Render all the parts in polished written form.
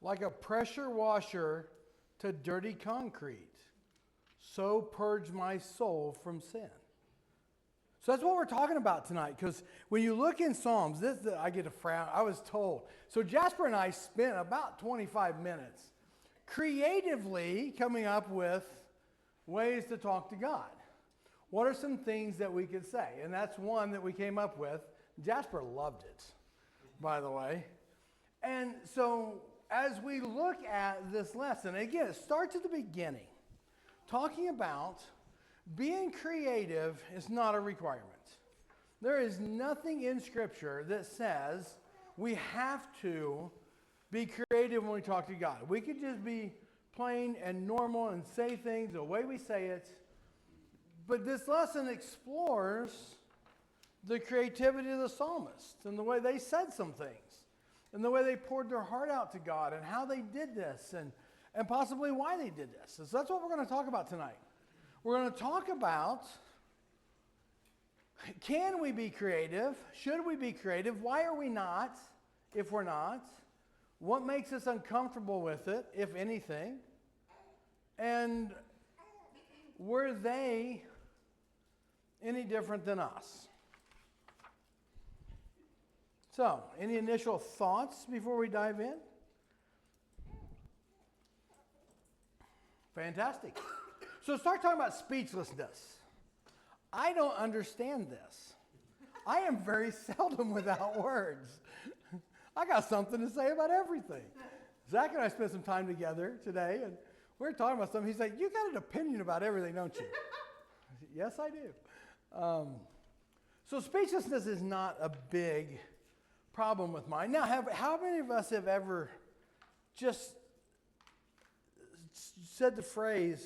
like a pressure washer to dirty concrete. So purge my soul from sin. So that's what we're talking about tonight. Because when you look in Psalms, I get a frown. I was told. So Jasper and I spent about 25 minutes creatively coming up with ways to talk to God. What are some things that we could say? And that's one that we came up with. Jasper loved it, by the way. And so as we look at this lesson, again, it starts at the beginning, talking about being creative is not a requirement. There is nothing in Scripture that says we have to be creative when we talk to God. We could just be plain and normal and say things the way we say it. But this lesson explores the creativity of the psalmists and the way they said some things and the way they poured their heart out to God and how they did this and possibly why they did this. So that's what we're going to talk about tonight. We're going to talk about, can we be creative? Should we be creative? Why are we not, if we're not? What makes us uncomfortable with it, if anything? And were they any different than us? So, any initial thoughts before we dive in? Fantastic. So start talking about speechlessness. I don't understand this. I am very seldom without words. I got something to say about everything. Zach and I spent some time together today, and we were talking about something. He's like, you got an opinion about everything, don't you? I said, yes, I do. So speechlessness is not a big problem with mine. Now, how many of us have ever just said the phrase,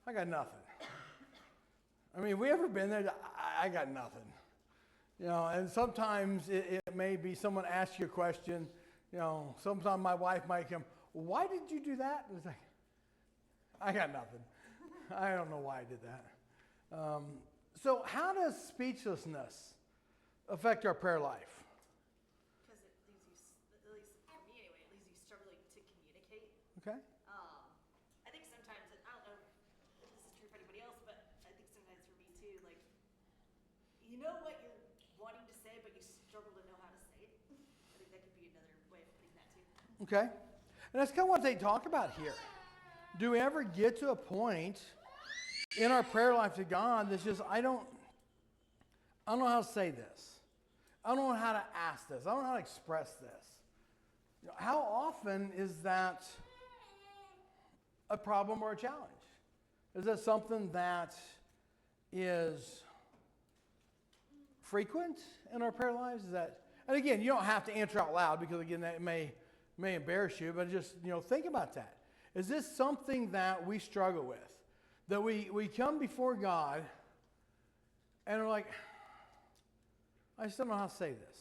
I got nothing? I mean, have we ever been there? I got nothing. You know, and sometimes it may be someone asks you a question. You know, sometimes my wife might come, why did you do that? And it's like, I got nothing. I don't know why I did that. So how does speechlessness affect our prayer life? Because it leaves you, at least for me anyway, it leaves you struggling to communicate. Okay. I think sometimes, I don't know if this is true for anybody else, but I think sometimes for me too, like, you know what you're wanting to say, but you struggle to know how to say it. I think that could be another way of putting that too. Okay. And that's kind of what they talk about here. Do we ever get to a point in our prayer life to God that's just, I don't know how to say this. I don't know how to ask this. I don't know how to express this. You know, how often is that a problem or a challenge? Is that something that is frequent in our prayer lives? Is that, and again, you don't have to answer out loud because again, that may embarrass you, but just, think about that. Is this something that we struggle with? That we come before God and we're like, I just don't know how to say this.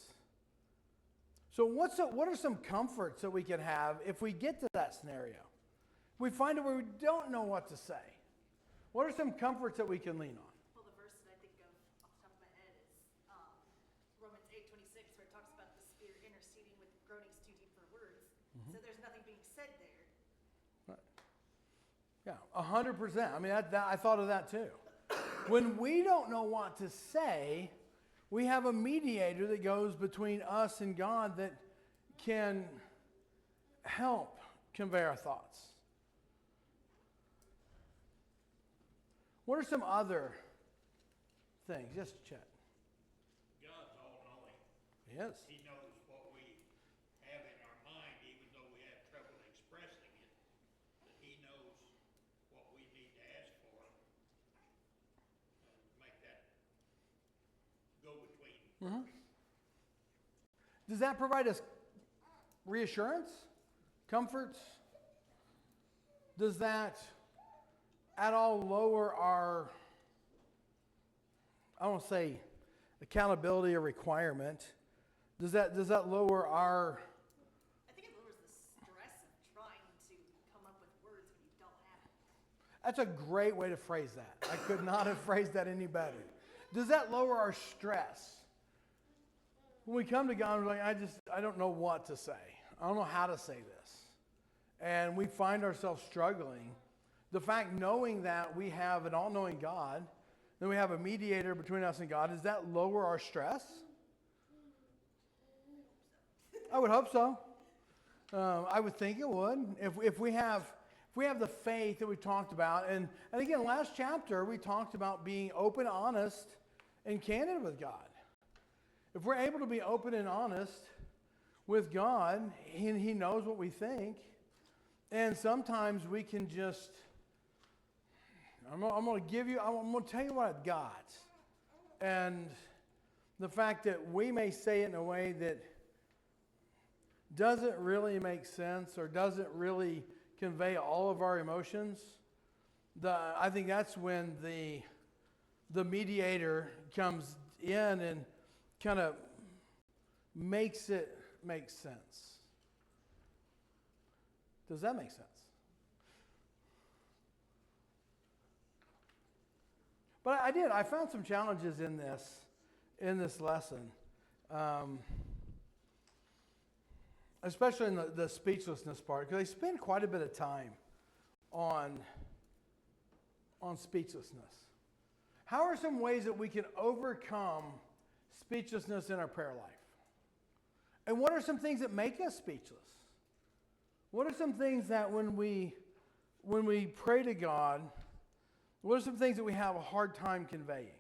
So what are some comforts that we can have if we get to that scenario? We find it where we don't know what to say. What are some comforts that we can lean on? Well, the verse that I think of off the top of my head is Romans 8:26, where it talks about the Spirit interceding with groanings too deep for words. Mm-hmm. So there's nothing being said there. Right. Yeah, 100%. I mean, I thought of that too. When we don't know what to say, we have a mediator that goes between us and God that can help convey our thoughts. What are some other things? Yes, Chet. God's all-knowing. Yes. He knows what we have in our mind, even though we have trouble expressing it. But He knows what we need to ask for and make that go between. Mm-hmm. Does that provide us reassurance, comforts? Does that at all lower our, I don't want to say accountability or requirement? Does that lower our? I think it lowers the stress of trying to come up with words when you don't have it. That's a great way to phrase that. I could not have phrased that any better. Does that lower our stress? When we come to God, we're like, I don't know what to say. I don't know how to say this. And we find ourselves struggling. The fact knowing that we have an all-knowing God, then we have a mediator between us and God, does that lower our stress? I would hope so. I would think it would. If we have the faith that we talked about, and again, last chapter we talked about being open, honest, and candid with God. If we're able to be open and honest with God, He knows what we think, and sometimes we can just, I'm going to tell you what I've got, and the fact that we may say it in a way that doesn't really make sense or doesn't really convey all of our emotions, I think that's when the mediator comes in and kind of makes it make sense. Does that make sense? But I found some challenges in this lesson. Especially in the speechlessness part, because they spend quite a bit of time on speechlessness. How are some ways that we can overcome speechlessness in our prayer life? And what are some things that make us speechless? What are some things that when we pray to God, what are some things that we have a hard time conveying?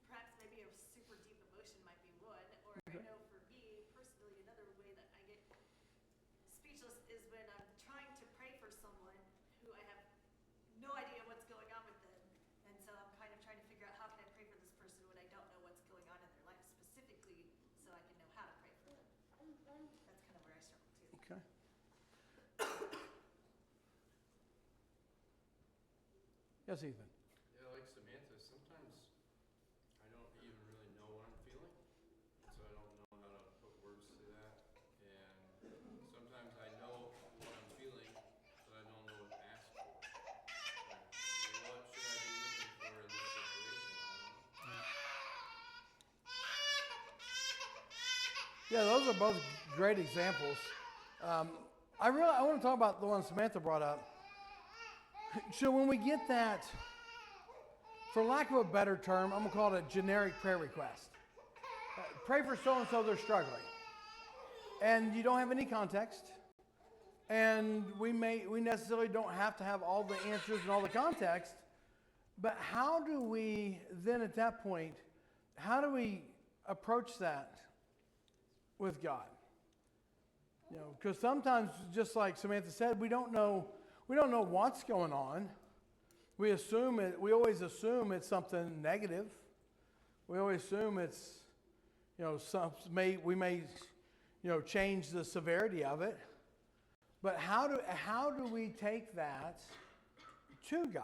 Perhaps maybe a super deep emotion might be one, or I know for me personally, another way that I get speechless is when I'm trying to pray for someone who I have no idea what's going on with them, and so I'm kind of trying to figure out how can I pray for this person when I don't know what's going on in their life specifically, so I can know how to pray for them. That's kind of where I struggle too. Okay. Yes, Ethan. Yeah, like Samantha, sometimes I don't even really know what I'm feeling, so I don't know how to put words to that. And sometimes I know what I'm feeling, but I don't know what to ask for. Like, what should I be looking for in this situation? I don't know. Yeah, those are both great examples. I want to talk about the one Samantha brought up. So when we get that, for lack of a better term, I'm going to call it a generic prayer request. Pray for so-and-so, they're struggling. And you don't have any context. And we necessarily don't have to have all the answers and all the context. But how do we then at that point, how do we approach that with God? You know, because sometimes, just like Samantha said, we don't know what's going on. We always assume it's something negative. We always assume it's, we may change the severity of it. But how do we take that to God?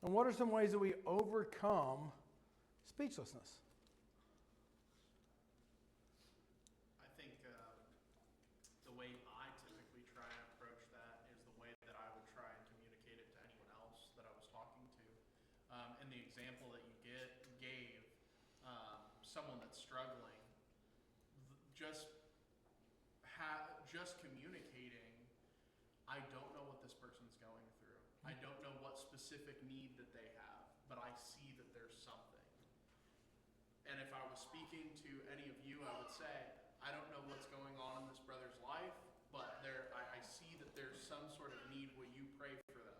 And what are some ways that we overcome speechlessness? I think the way I typically try and approach that is the way that I would try and communicate it to anyone else that I was talking to. And the example that you gave, someone that's struggling, just communicating, I don't know what this person's going through. I don't know what specific need that they have, but I see that there's something. And if I was speaking to any of you, I would say, I don't know what's going on in this brother's life, but I see that there's some sort of need. Will you pray for them?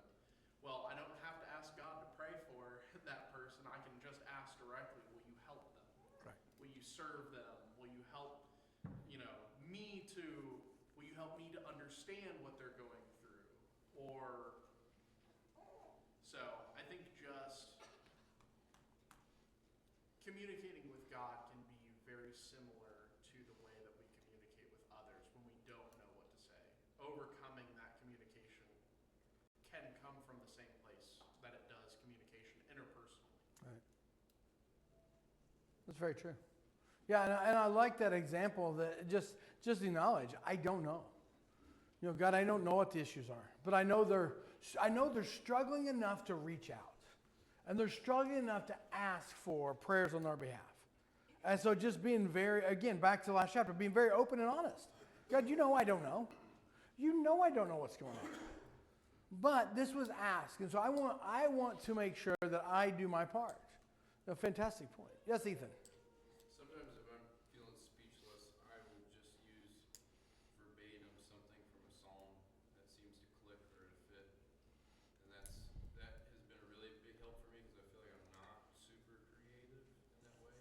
Well, I don't have to ask God to pray for that person. I can just ask directly, will you help them? Right. Will you serve them? Will you help, will you help me to understand what they're going through? So I think just communicating with God can be very similar to the way that we communicate with others when we don't know what to say. Overcoming that communication can come from the same place that it does communication interpersonally. Right. That's very true. Yeah, and I like that example that just acknowledge, I don't know. God, I don't know what the issues are, but I know they're struggling enough to reach out. and they're struggling enough to ask for prayers on our behalf. And so just being very, again, back to the last chapter, being very open and honest. God, you know I don't know. You know I don't know what's going on. But this was asked, and so I want to make sure that I do my part. A fantastic point. Yes, Ethan. Sometimes if I'm feeling speechless, I will just use verbatim something from a psalm that seems to click or to fit. And that has been a really big help for me because I feel like I'm not super creative in that way.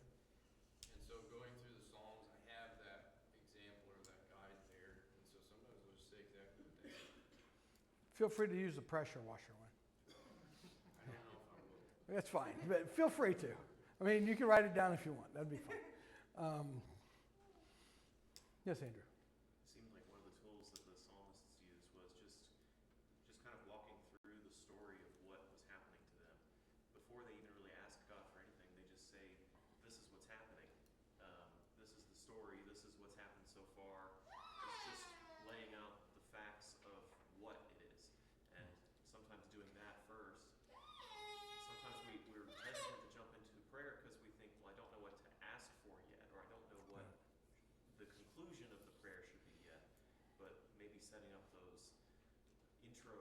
And so going through the psalms, I have that example or that guide there. And so sometimes I'll just say exactly what they say. Feel free to use the pressure washer one. I don't know if I will. That's fine, but feel free to. I mean, you can write it down if you want. That'd be fine. Yes, Andrew. It seemed like one of the tools that the psalmists used was just kind of walking through the story of what was happening to them. Before they even really ask God for anything, they just say, this is what's happening. This is the story. This is what's happened so far. It's just laying out the facts of what it is. And sometimes doing that first. Sometimes we're hesitant to jump into prayer because we think, well, I don't know what to ask for yet, or I don't know what the conclusion of the prayer should be yet. But maybe setting up those intro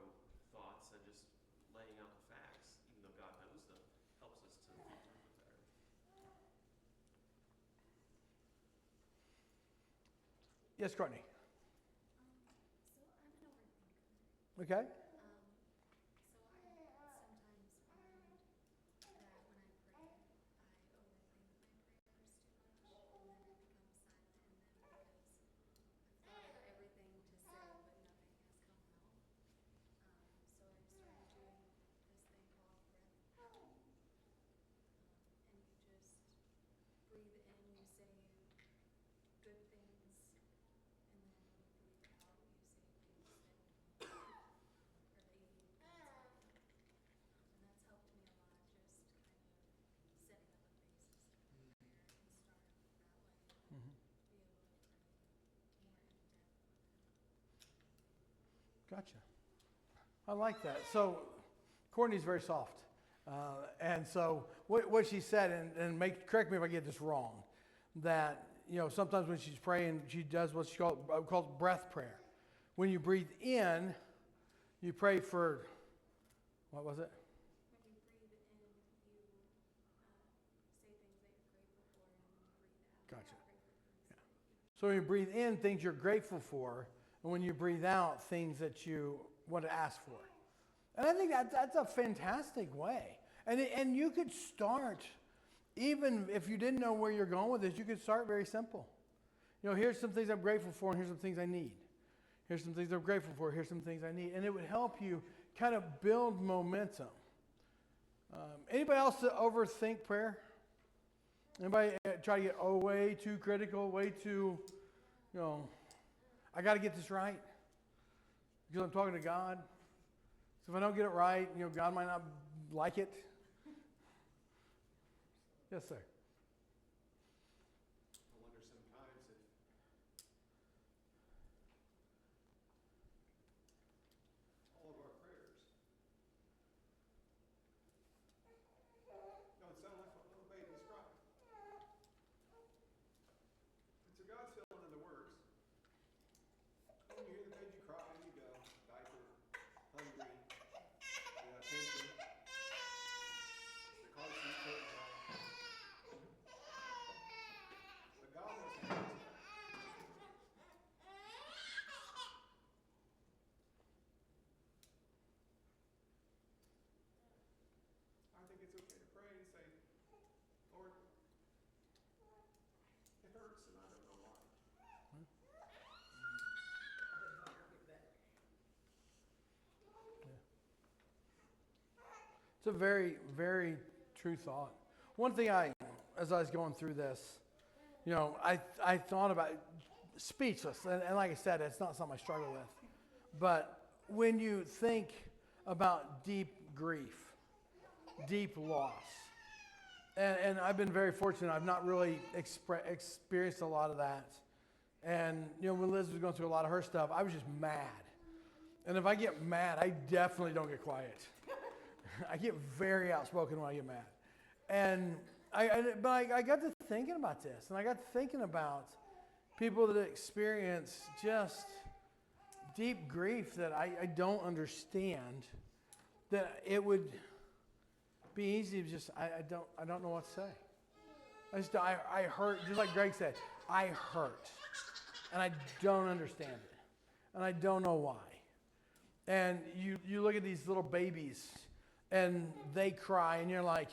thoughts and just laying out the facts, even though God knows them, helps us to read through it better. Yes, Courtney. So I'm an overthinker. Okay. So I sometimes find that when I pray, I overthink my prayers too much, and then I become silent, and then because I've thought of everything to say, but nothing has come out. So I've started doing this thing called breath work. And you just breathe in, you say good things, and then when you breathe out, you say things that don't, or that you need to consider. And that's helped me a lot, just kind of setting up a basis for prayer and start that way, and be able to pray more in depth with Him. Gotcha. I like that. So Courtney's very soft. And so what she said, and correct me if I get this wrong, that sometimes when she's praying, she does what she calls breath prayer. When you breathe in, you pray for, what was it? When you breathe in, you say things that you're grateful for, and when you breathe out, Gotcha. pray for things that you So when you breathe in, things you're grateful for, and when you breathe out, things that you want to ask for. And I think that's a fantastic way. And you could start, even if you didn't know where you're going with this, you could start very simple. Here's some things I'm grateful for, and here's some things I need. Here's some things I'm grateful for, here's some things I need. And it would help you kind of build momentum. Anybody else overthink prayer? Anybody try to get way too critical, way too, I got to get this right because I'm talking to God. So if I don't get it right, God might not like it. Yes, sir. I wonder sometimes if all of our prayers don't sound like what little babies cry. And so God's filling in the words. And when you hear the baby cry, you go, diaper, hungry, attention, the car seat put down. But God knows how to do that. I think it's okay to pray and say, Lord, it hurts and I don't know why. It's a very, very true thought. One thing as I was going through this, I thought about speechless. And like I said, it's not something I struggle with. But when you think about deep grief, deep loss, and I've been very fortunate, I've not really experienced a lot of that. And, when Liz was going through a lot of her stuff, I was just mad. And if I get mad, I definitely don't get quiet. I get very outspoken when I get mad. And I got to thinking about this, and I got to thinking about people that experience just deep grief that I don't understand, that it would be easy to just, I don't know what to say. I hurt, just like Greg said, I hurt. And I don't understand it. And I don't know why. And you look at these little babies, and they cry, and you're like,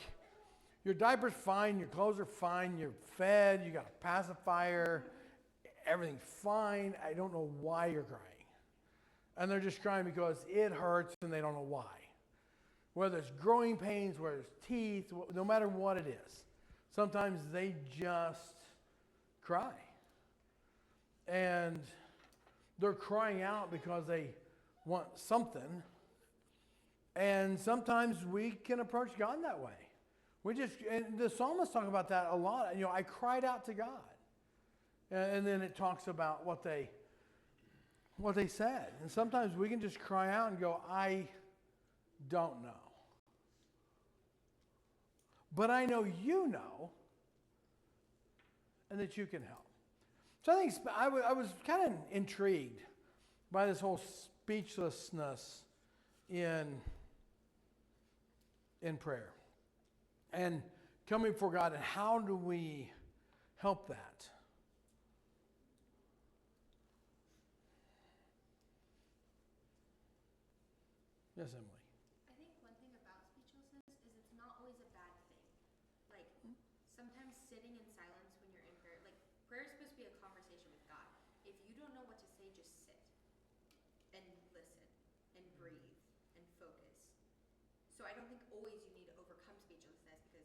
your diaper's fine, your clothes are fine, you're fed, you got a pacifier, everything's fine. I don't know why you're crying. And they're just crying because it hurts and they don't know why. Whether it's growing pains, whether it's teeth, no matter what it is. Sometimes they just cry. And they're crying out because they want something. And sometimes we can approach God that way. And the psalmists talk about that a lot. You know, I cried out to God. And then it talks about what they said. And sometimes we can just cry out and go, I don't know. But I know you know, and that you can help. So I think I was kind of intrigued by this whole speechlessness in prayer. And coming before God, and how do we help that? Yes, Emily. I think one thing about speechlessness is it's not always a bad thing. Like, sometimes sitting in silence when you're in prayer, like, prayer is supposed to be a conversation with God. If you don't know what to say, just sit and listen and breathe and focus. So I don't think always you need to overcome speechlessness because,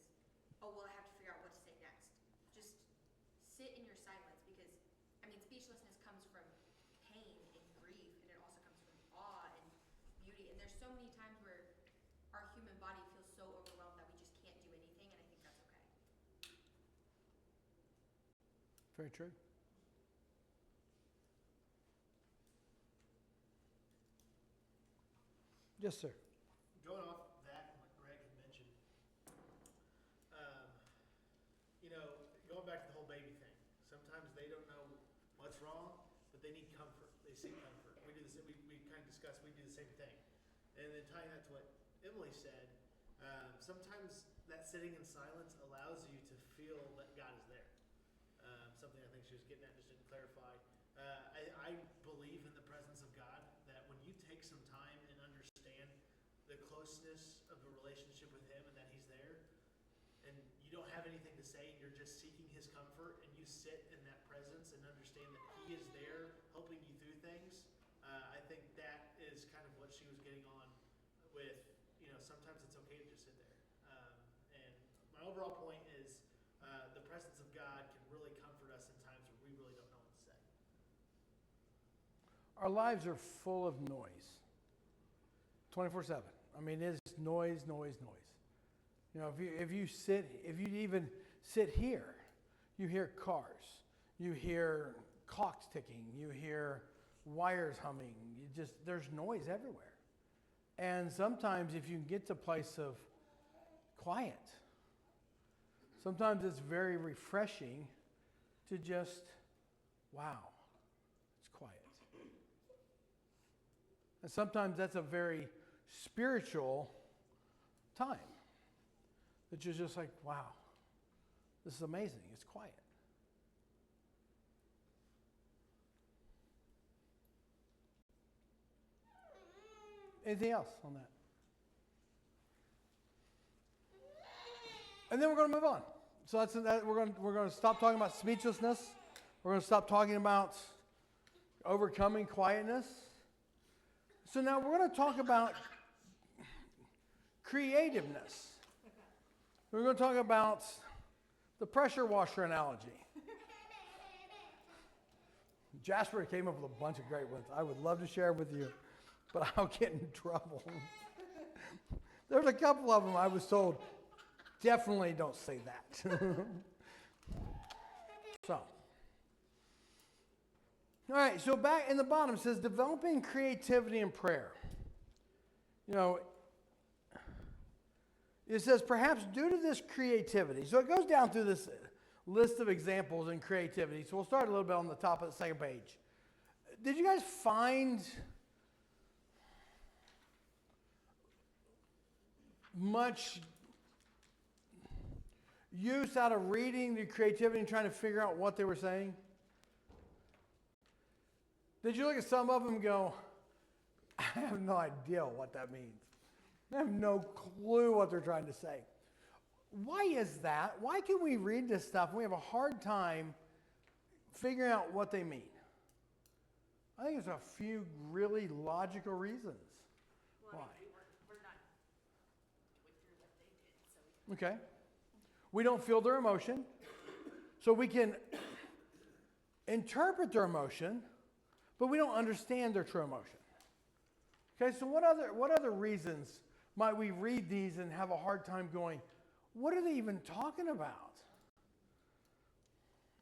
oh, well, I have to figure out what to say next. Just sit in your silence because, I mean, speechlessness comes from pain and grief, and it also comes from awe and beauty. And there's so many times where our human body feels so overwhelmed that we just can't do anything, and I think that's okay. Very true. Yes, sir. Going off that and what Greg had mentioned, you know, going back to the whole baby thing. Sometimes they don't know what's wrong, but they need comfort. They seek comfort. We do this. We kind of discussed. We do the same thing, and then tying that to what Emily said. Sometimes that sitting in silence allows you to feel that God is there. Something I think she was getting at, just didn't clarify. I believe in the presence of God, that when you take some time and understand the closeness of a relationship with Him and that He's there, and you don't have anything to say and you're just seeking His comfort, and you sit in that presence and understand that He is there helping you through things, I think that is kind of what she was getting on with, you know, sometimes it's okay to just sit there. And my overall point is the presence of God can really comfort us in times where we really don't know what to say. Our lives are full of noise. 24/7. I mean, it's noise, noise, noise. You know, if you even sit here, you hear cars, you hear clocks ticking, you hear wires humming. There's noise everywhere. And sometimes if you get to a place of quiet, sometimes it's very refreshing to just, wow, it's quiet. And sometimes that's a very spiritual time. That you're just like, wow, this is amazing. It's quiet. Anything else on that? And then we're going to move on. So we're going to stop talking about speechlessness. We're going to stop talking about overcoming quietness. So now we're going to talk about creativeness. We're going to talk about the pressure washer analogy. Jasper came up with a bunch of great ones. I would love to share with you, but I'll get in trouble. There's a couple of them I was told, definitely don't say that. So, all right, so back in the bottom it says developing creativity in prayer. You know, It says, perhaps due to this creativity. So it goes down through this list of examples in creativity. So we'll start a little bit on the top of the second page. Did you guys find much use out of reading the creativity and trying to figure out what they were saying? Did you look at some of them and go, I have no idea what that means. I have no clue what they're trying to say. Why is that? Why can we read this stuff and we have a hard time figuring out what they mean? I think there's a few really logical reasons. Well, Why? I mean, we're not going through what they did, so Okay. We don't feel their emotion. So we can interpret their emotion, but we don't understand their true emotion. Okay, so what other reasons might we read these and have a hard time going, what are they even talking about?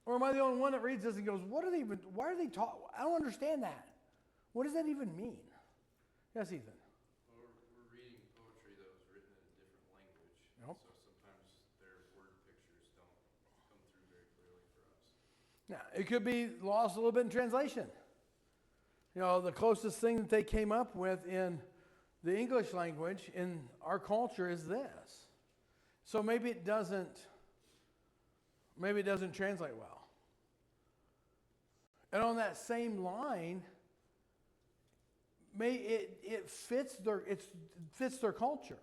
Or am I the only one that reads this and goes, why are they talking? I don't understand that. What does that even mean? Yes, Ethan. Well, we're reading poetry that was written in a different language. Yep. So sometimes their word pictures don't come through very clearly for us. Now, it could be lost a little bit in translation. You know, the closest thing that they came up with in the English language in our culture is this. So maybe it doesn't translate well. And on that same line, it fits their culture.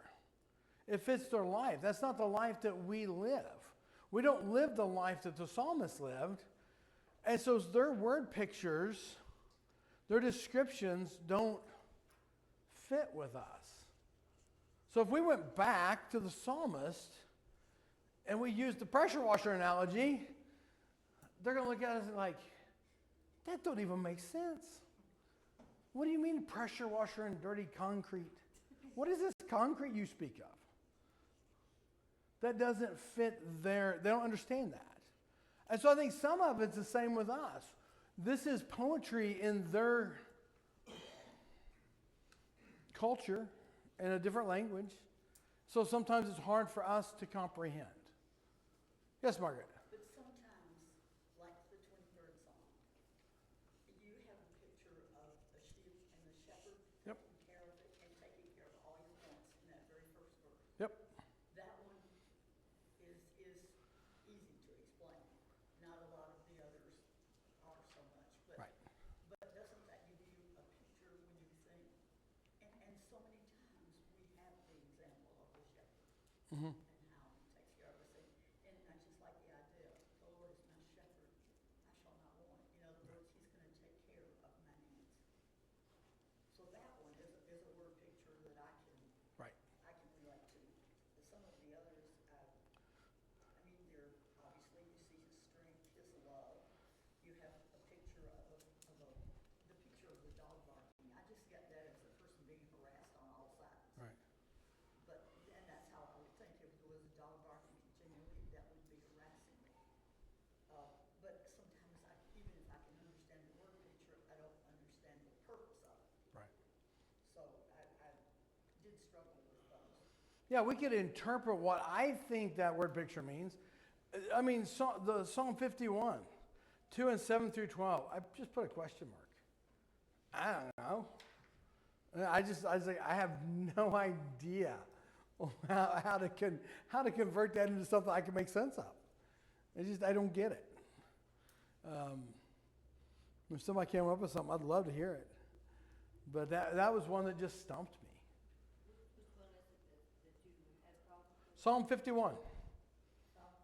It fits their life. That's not the life that we live. We don't live the life that the psalmist lived. And so their word pictures, their descriptions don't fit with us. So if we went back to the psalmist and we used the pressure washer analogy, they're going to look at us like, that don't even make sense. What do you mean pressure washer and dirty concrete? What is this concrete you speak of? That doesn't fit they don't understand that. And so I think some of it's the same with us. This is poetry in their culture, in a different language. So sometimes it's hard for us to comprehend. Yes, Margaret? But sometimes, like the 23rd Psalm, you have a picture of a sheep and the shepherd Yep. taking care of it and taking care of all his wants in that very first verse. Yep. That one is easy to explain. Not a lot of the others are so much. But, Right. but doesn't that give you a picture when you think? And so many times we have the example of the shepherd. Mm-hmm. And how he takes care of us. And I just like the idea, the Lord is my shepherd, I shall not want. In other words, he's going to take care of my needs. So that one is a word picture that I can Right. relate to. But some of the others, I mean, they're obviously you see his strength, his love. You have a picture the picture of the dog barking. I just get that as a person being harassed on all sides. Right. But and that's how I would think if there was a dog barking continually, that would be harassing me. But sometimes even if I can understand the word picture, I don't understand the purpose of it. Right. So I did struggle with those. Yeah, we could interpret what I think that word picture means. I mean, the Psalm 51, 2 and 7 through 12. I just put a question mark. I don't know. I was like, I have no idea how to convert that into something I can make sense of. I don't get it. If somebody came up with something, I'd love to hear it. But that was one that just stumped me. which one is it that you had problems with? Psalm 51. Psalm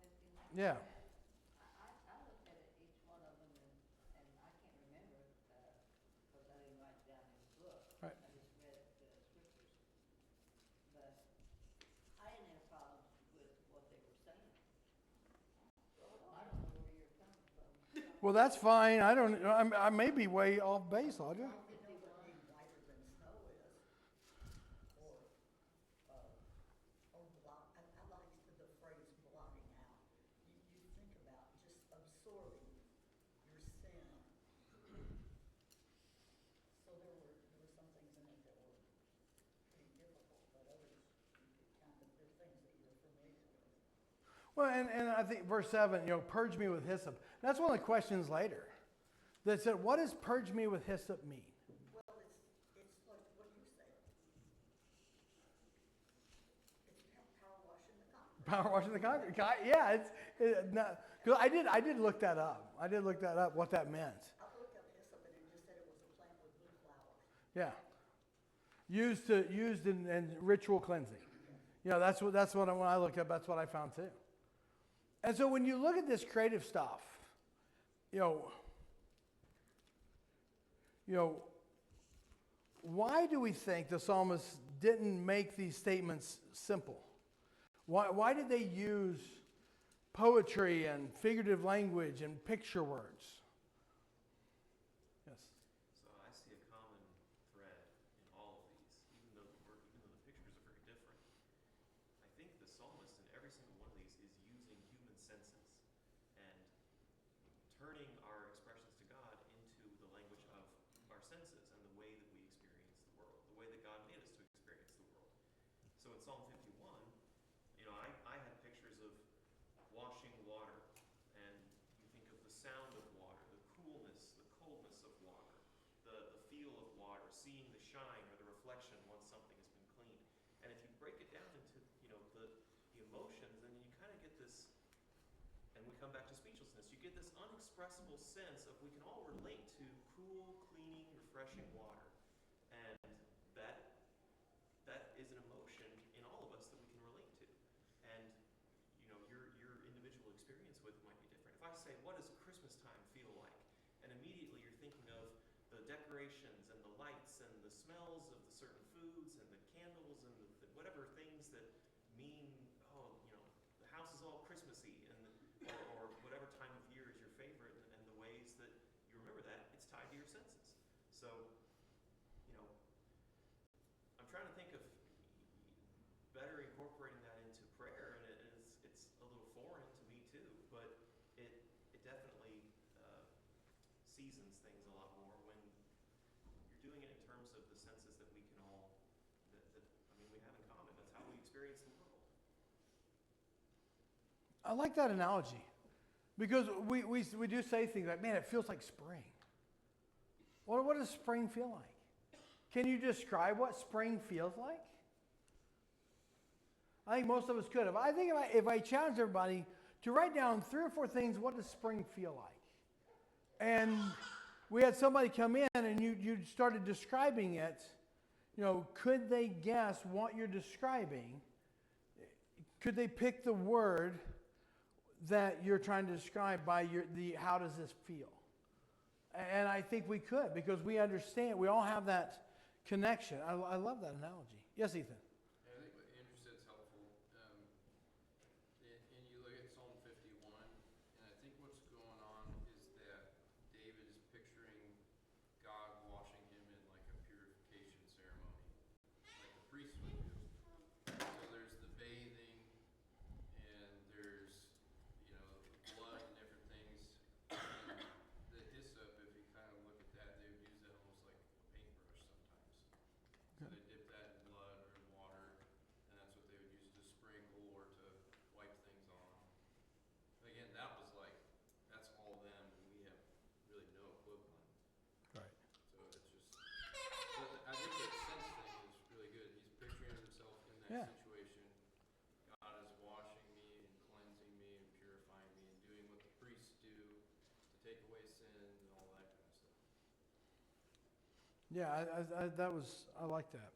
51? Yeah. I looked at each one of them and I can't remember because I didn't write it down in the book. Right. I just read the scriptures. But I didn't have problems with what they were saying. I don't know where you're coming from. Well, that's fine. I may be way off base, Audra. You know what being whiter than snow is? Or I like the phrase blotting out. You think about just absorbing your sin. So there were some things in it that were pretty difficult, but others you could they're things that Well, and I think verse 7, purge me with hyssop. That's one of the questions later. That said, what does purge me with hyssop mean? Well, it's like, what do you say? It's power washing the concrete. Power washing the concrete. Yeah, cause I did look that up. I did look that up, what that meant. I looked up hyssop and it just said it was a plant with blue flowers. Yeah. Used in ritual cleansing. That's what when I looked up, that's what I found too. And so when you look at this creative stuff, why do we think the psalmist didn't make these statements simple? Why did they use poetry and figurative language and picture words? Yes. So I see a common thread in all of these, even though the pictures are very different. I think the psalmist in every single one of these is using human senses and turning our expressions to God into the language of our senses and the way that we experience the world, the way that God made us to experience the world. So in Psalm 51, I had pictures of washing water, and you think of the sound of water, the coolness, the coldness of water, the feel of water, seeing the shine or the reflection once something has been cleaned. And if you break it down into the emotions, then you kind of get this, and we come back to speechlessness, you get this unexpressible sense of we can all relate to cool, cleaning, refreshing water. And that is an emotion in all of us that we can relate to. And your individual experience with it might be different. If I say, what does Christmas time feel like? And immediately you're thinking of the decorations and the lights and the smells of the certain foods and the candles and the whatever things that mean, the house is all Christmassy, or whatever time of year is your favorite, and the ways that you remember that, it's tied to your senses. So, I'm trying to think of better incorporating that into prayer, and it's a little foreign to me too, but it definitely seasons things a lot more when you're doing it in terms of the senses that we can all, we have in common. That's how we experience the world. I like that analogy because we do say things like, man, it feels like spring. What does spring feel like? Can you describe what spring feels like? I think most of us could. If I challenge everybody to write down 3 or 4 things, what does spring feel like? And we had somebody come in and you started describing it. Could they guess what you're describing? Could they pick the word that you're trying to describe by how does this feel? And I think we could, because we understand, we all have that connection. I love that analogy. Yes, Ethan. I think what Andrew said is helpful. And you look at Psalm 51, and I think what's going on is that David is picturing God washing him in like a purification ceremony, like the priest would do. So there's the bathing, and there's blood and different things. And the hyssop, if you kind of look at that, they would use that almost like a paintbrush sometimes. So they dip that in blood or in water, and that's what they would use to sprinkle or to wipe things on. Again, that's all them, and we have really no equivalent. Right. So it's just, I think the sense thing is really good. He's picturing himself in that situation. God is washing me and cleansing me and purifying me and doing what the priests do to take away sins and all that kind of stuff. Yeah, I like that.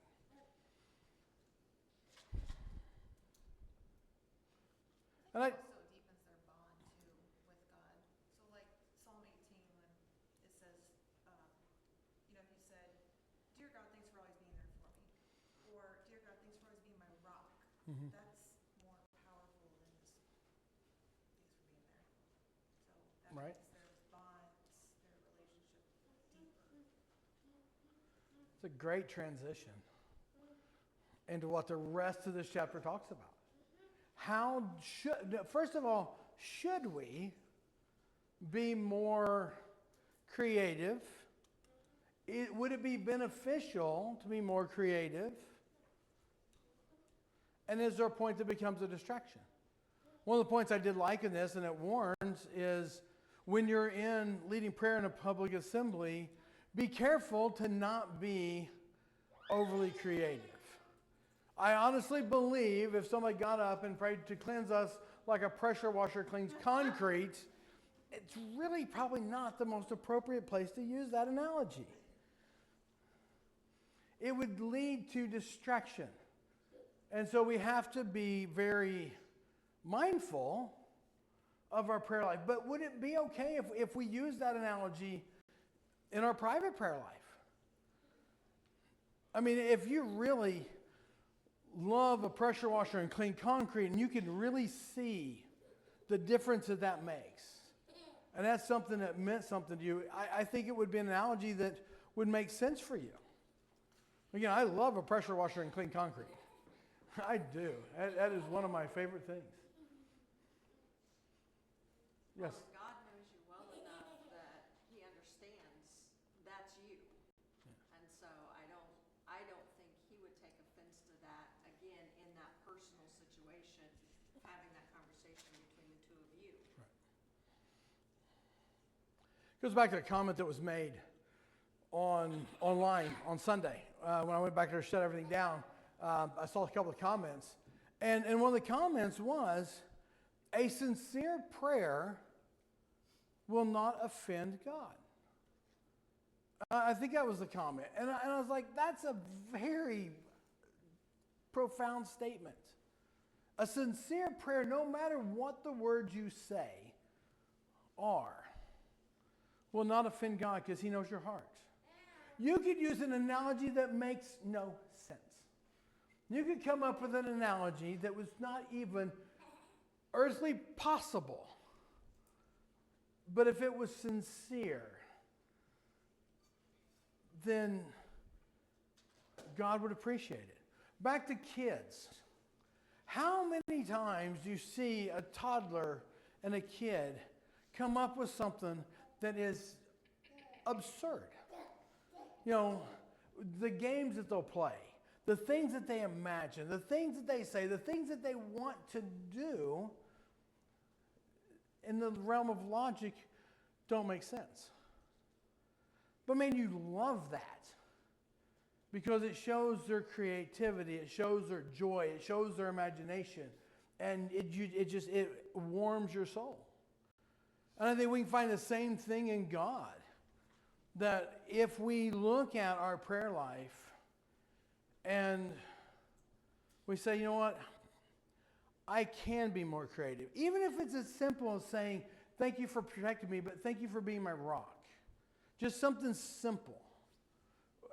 And also deepens their bond too with God. So like Psalm 18, when it says, he said, "Dear God, thanks for always being there for me," or "Dear God, thanks for always being my rock." Mhm. That's more powerful than just thanks for being there. So that Right. makes their bond, their relationship deeper. It's a great transition into what the rest of this chapter talks about. First of all, should we be more creative? Would it be beneficial to be more creative? And is there a point that becomes a distraction? One of the points I did like in this, and it warns, is when you're in leading prayer in a public assembly, be careful to not be overly creative. I honestly believe if somebody got up and prayed to cleanse us like a pressure washer cleans concrete, it's really probably not the most appropriate place to use that analogy. It would lead to distraction. And so we have to be very mindful of our prayer life. But would it be okay if we use that analogy in our private prayer life? I mean, if you really love a pressure washer and clean concrete, and you can really see the difference that makes, and that's something that meant something to you, I think it would be an analogy that would make sense for you. Again, I love a pressure washer and clean concrete. I do. That is one of my favorite things. Yes? Well, God knows you well enough that He understands that's you. And so I don't think He would take offense to that, again, in that personal situation, having that conversation between the two of you. Goes back to a comment that was made online on Sunday. When I went back there to shut everything down, I saw a couple of comments. And one of the comments was, a sincere prayer will not offend God. I think that was the comment. And I was like, that's a very profound statement. A sincere prayer, no matter what the words you say are, will not offend God because He knows your heart. You could use an analogy that makes no sense. You could come up with an analogy that was not even earthly possible. But if it was sincere, then God would appreciate it. Back to kids. How many times do you see a toddler and a kid come up with something that is absurd? You know, the games that they'll play, the things that they imagine, the things that they say, the things that they want to do in the realm of logic don't make sense. But man, you love that because it shows their creativity, it shows their joy, it shows their imagination, and it warms your soul. And I think we can find the same thing in God. That if we look at our prayer life and we say, you know what, I can be more creative. Even if it's as simple as saying, thank you for protecting me, but thank you for being my rock. Just something simple.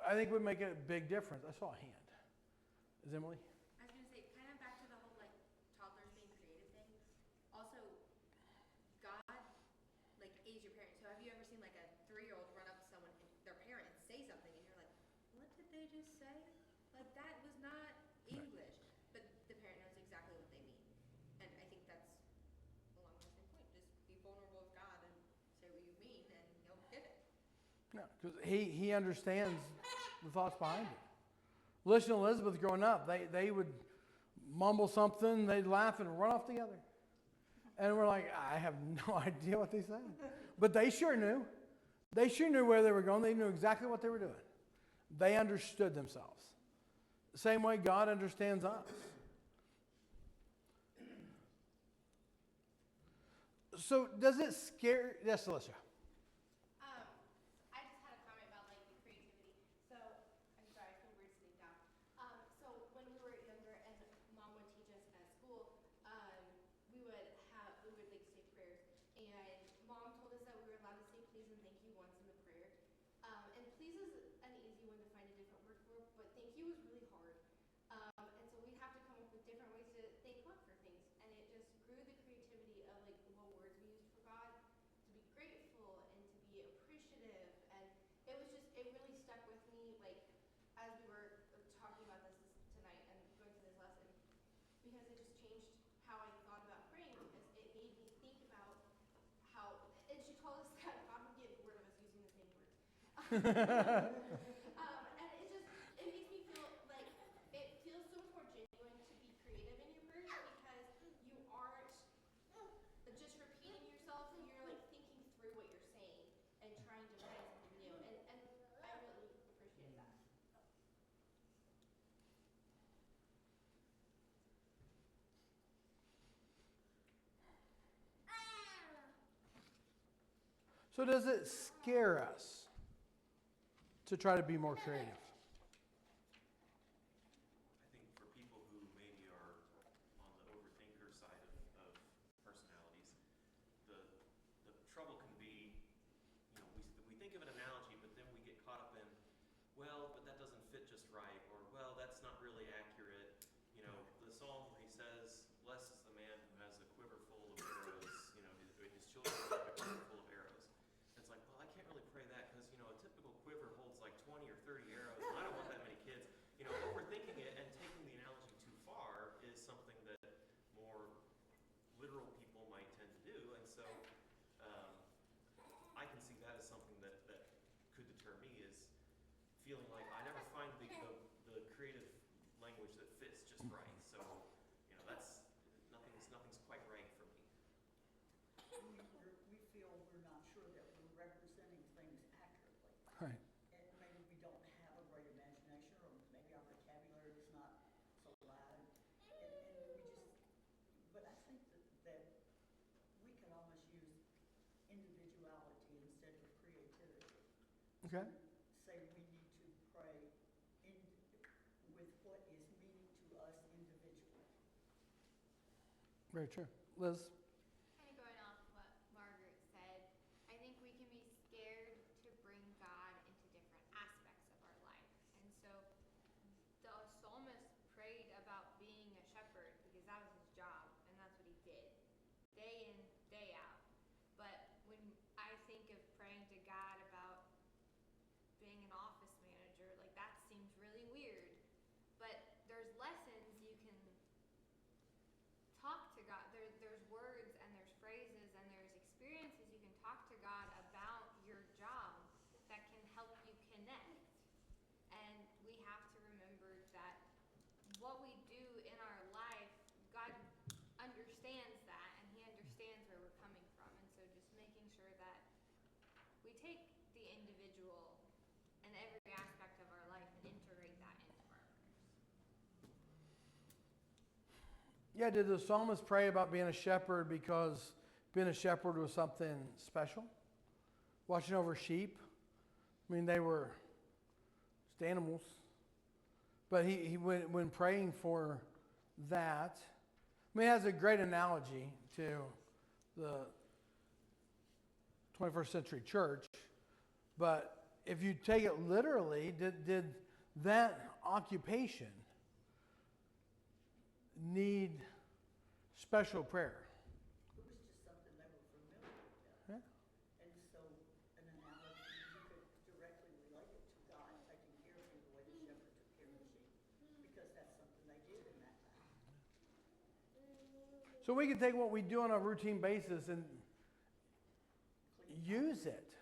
I think would make a big difference. I saw a hand. Is Emily? I was gonna say, kind of back to the whole like toddlers being creative thing. Also, God like is your parent. So have you ever seen like a 3-year-old run up to someone and their parents say something and you're like, what did they just say? Like that was not English, but the parent knows exactly what they mean. And I think that's along the same point. Just be vulnerable with God and say what you mean, and He'll get it. No, because he understands the thoughts behind it. Alicia and Elizabeth growing up, they would mumble something, they'd laugh and run off together. And we're like, I have no idea what they said. But they sure knew. They sure knew where they were going. They knew exactly what they were doing. They understood themselves. The same way God understands us. So does it scare... Yes, Alicia. I just had a comment about like the creativity. So I'm sorry, I feel weird sitting down. So when we were younger and Mom would teach us at school, we would like say prayers. And Mom told us that we were allowed to say please and thank you once in the prayer. And please is an easy one to find a different word for, but thank you was really hard. And so we'd have to come up with different ways to thank God for things. And it just grew the creativity of like what words we used for God, to be grateful and to be appreciative. And it really stuck with me, like as we were talking about this tonight and going through this lesson, because it just changed how I thought about praying, because it made me think about how, and she told us that God would get bored of us using the same words. And it makes me feel like it feels so much more genuine to be creative in your prayers, because you aren't So does it scare us to try to be more creative? I think for people who maybe are on the overthinker side of personalities, the trouble can be, we think of an analogy, but then we get caught up in, well, but that doesn't fit just right, or well, that's not really accurate. The psalm where he says, "Blessed is the man who has a quiver full of arrows." His children have a quiver full of arrows. It's like, well, I can't really pray that because a typical quiver holds like 20 or 30 arrows, and I don't want that many kids. Overthinking it and taking the analogy too far is something that more literal people might tend to do, and so I can see that as something that could deter me, is feeling like I never find the creative language that fits just right. So that's nothing's quite right for me. We feel we're not sure that we're representing things accurately. Right. And maybe we don't have a great imagination, or maybe our vocabulary is not so loud. But I think that we can almost use individuality instead of creativity. Okay. Say we need to pray with what is meaning to us individually. Very true. Liz? Kind of going off what Margaret said, I think we can be scared to bring God into different aspects of our life. And so the psalmist prayed about being a shepherd because that was his job, and that's what he did, day in, day out. But when I think of praying to God about being an office manager, like that seems really weird. But there's lessons you can talk to God. There's words and there's phrases and there's experiences you can talk to God about your job that can help you connect. And we have to remember that what we do in our life, God understands that, and he understands where we're coming from. And so just making sure that we take the individual and every aspect of our life and integrate that into our prayers. Yeah, did the psalmist pray about being a shepherd because being a shepherd was something special? Watching over sheep? I mean, they were just animals. But he when praying for that, I mean, it has a great analogy to the 21st century church. But if you take it literally, did that occupation need special prayer? It was just something they were familiar with. Yeah. And so an analogy, you could directly relate it to God taking care of you the way the shepherd took care of the sheep, because that's something they did in that time. So we can take what we do on a routine basis and use it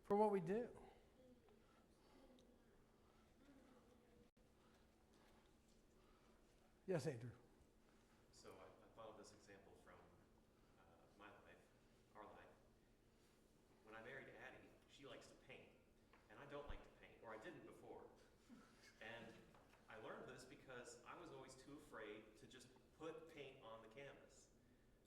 for what we do. Yes, Andrew. So I thought of this example from my life, our life. When I married Addie, she likes to paint, and I don't like to paint, or I didn't before. And I learned this because I was always too afraid to just put paint on the canvas.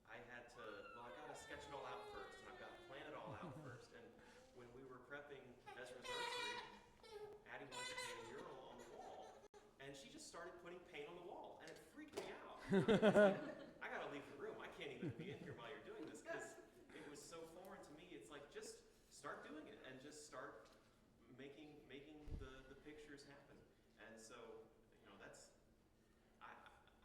I had to, I got to sketch it all out first, and I've got to plan it all out first. And when we were prepping Ezra's nursery, Addie wanted to paint a mural on the wall, and she just started putting paint on the wall, and it freaked me out. I gotta leave the room. I can't even be in here while you're doing this, because it was so foreign to me. It's like, just start doing it and just start making the pictures happen. And so, that's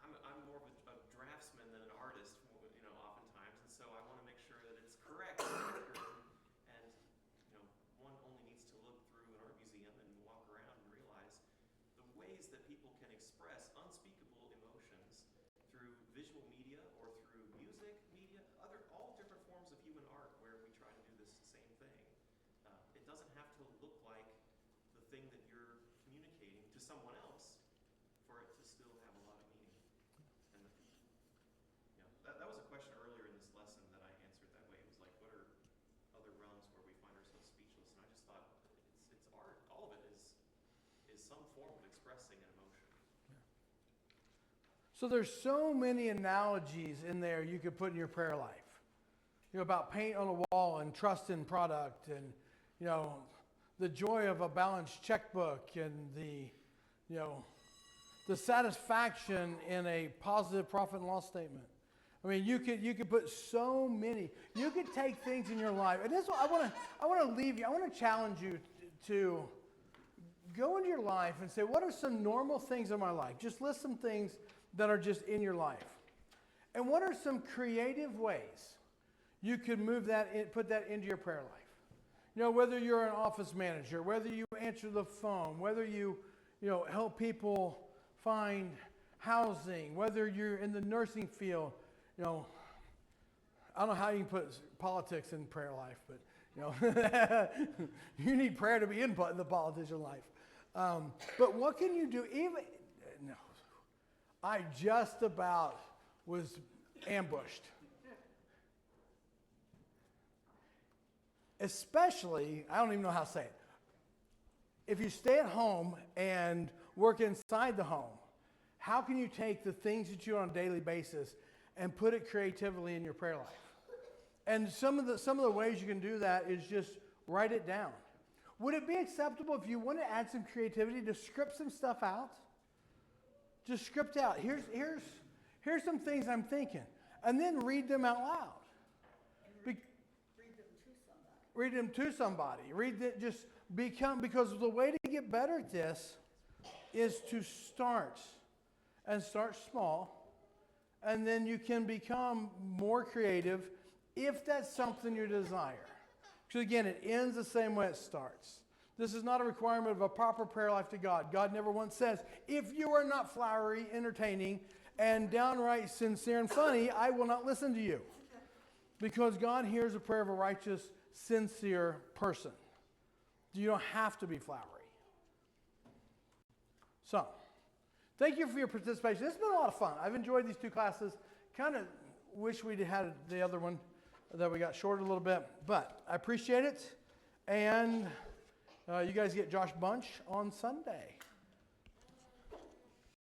I'm more of a draftsman than an artist, oftentimes, and so I want to make sure that it's correct and accurate. And one only needs to look through an art museum and walk around and realize the ways that people can express unspeakable emotions through visual media or through music media, all different forms of human art where we try to do this same thing. It doesn't have to look like the thing that you're communicating to someone else for it to still have a lot of meaning. And that was a question earlier in this lesson that I answered that way. It was like, what are other realms where we find ourselves speechless? And I just thought, it's art. All of it is some form of expressing an emotion. So there's so many analogies in there you could put in your prayer life. about paint on a wall and trust in product and, the joy of a balanced checkbook and the satisfaction in a positive profit and loss statement. I mean, you could put so many. You could take things in your life, and this I want to leave you. I want to challenge you to go into your life and say, what are some normal things in my life? Just list some things that are just in your life, and what are some creative ways you could put that into your prayer life? Whether you're an office manager, whether you answer the phone, whether you help people find housing, whether you're in the nursing field. I don't know how you can put politics in prayer life, but you need prayer to be in the politician life. But what can you do? I just about was ambushed. Especially, I don't even know how to say it. If you stay at home and work inside the home, how can you take the things that you do on a daily basis and put it creatively in your prayer life? And some of the ways you can do that is just write it down. Would it be acceptable if you want to add some creativity to script some stuff out? Just script out. Here's some things I'm thinking, and then read them out loud. Read them to somebody. Because the way to get better at this is to start small, and then you can become more creative if that's something you desire. Because again, it ends the same way it starts. This is not a requirement of a proper prayer life to God. God never once says, if you are not flowery, entertaining, and downright sincere and funny, I will not listen to you. Because God hears the prayer of a righteous, sincere person. You don't have to be flowery. So, thank you for your participation. It's been a lot of fun. I've enjoyed these two classes. Kind of wish we'd had the other one that we got short a little bit, but I appreciate it. And you guys get Josh Bunch on Sunday.